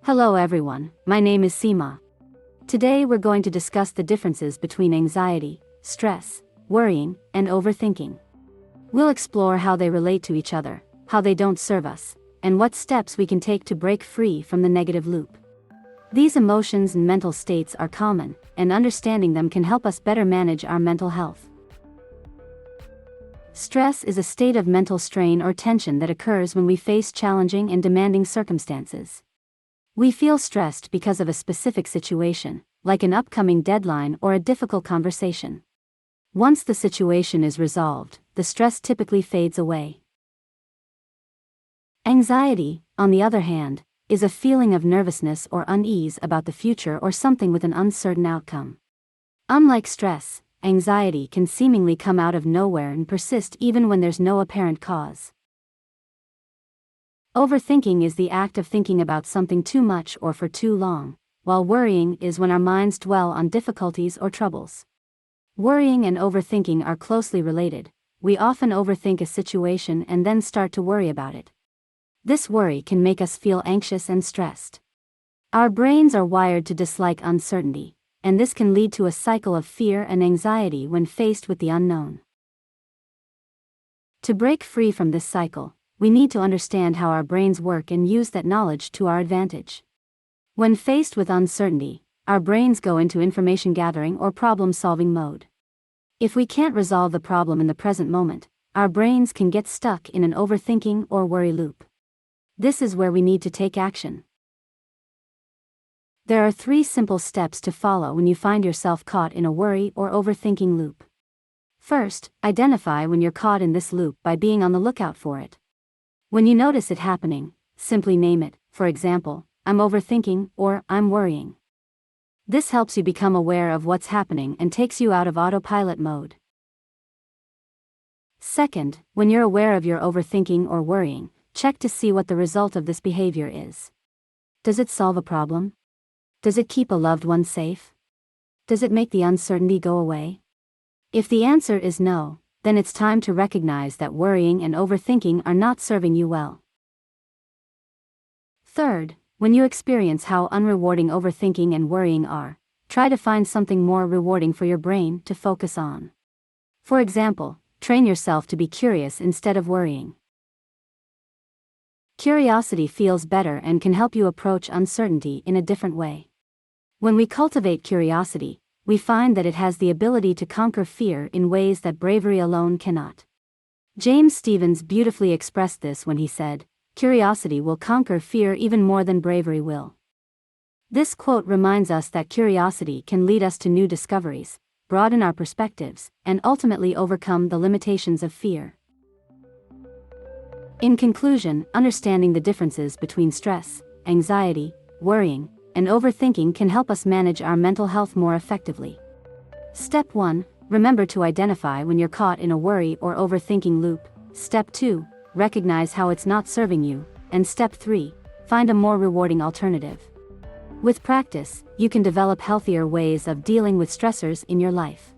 Hello everyone, my name is Seema. Today we're going to discuss the differences between anxiety, stress, worrying, and overthinking. We'll explore how they relate to each other, how they don't serve us, and what steps we can take to break free from the negative loop. These emotions and mental states are common, and understanding them can help us better manage our mental health. Stress is a state of mental strain or tension that occurs when we face challenging and demanding circumstances. We feel stressed because of a specific situation, like an upcoming deadline or a difficult conversation. Once the situation is resolved, the stress typically fades away. Anxiety, on the other hand, is a feeling of nervousness or unease about the future or something with an uncertain outcome. Unlike stress, anxiety can seemingly come out of nowhere and persist even when there's no apparent cause. Overthinking is the act of thinking about something too much or for too long, while worrying is when our minds dwell on difficulties or troubles. Worrying and overthinking are closely related. We often overthink a situation and then start to worry about it. This worry can make us feel anxious and stressed. Our brains are wired to dislike uncertainty, and this can lead to a cycle of fear and anxiety when faced with the unknown. To break free from this cycle, we need to understand how our brains work and use that knowledge to our advantage. When faced with uncertainty, our brains go into information gathering or problem-solving mode. If we can't resolve the problem in the present moment, our brains can get stuck in an overthinking or worry loop. This is where we need to take action. There are 3 simple steps to follow when you find yourself caught in a worry or overthinking loop. First, identify when you're caught in this loop by being on the lookout for it. When you notice it happening, simply name it, for example, I'm overthinking or I'm worrying. This helps you become aware of what's happening and takes you out of autopilot mode. Second, when you're aware of your overthinking or worrying, check to see what the result of this behavior is. Does it solve a problem? Does it keep a loved one safe? Does it make the uncertainty go away? If the answer is no, then it's time to recognize that worrying and overthinking are not serving you well. Third, when you experience how unrewarding overthinking and worrying are, try to find something more rewarding for your brain to focus on. For example, train yourself to be curious instead of worrying. Curiosity feels better and can help you approach uncertainty in a different way. When we cultivate curiosity, we find that it has the ability to conquer fear in ways that bravery alone cannot. James Stevens beautifully expressed this when he said, "Curiosity will conquer fear even more than bravery will." This quote reminds us that curiosity can lead us to new discoveries, broaden our perspectives, and ultimately overcome the limitations of fear. In conclusion, understanding the differences between stress, anxiety, worrying, and overthinking can help us manage our mental health more effectively. Step 1. Remember to identify when you're caught in a worry or overthinking loop. Step 2. Recognize how it's not serving you. And Step 3. Find a more rewarding alternative. With practice, you can develop healthier ways of dealing with stressors in your life.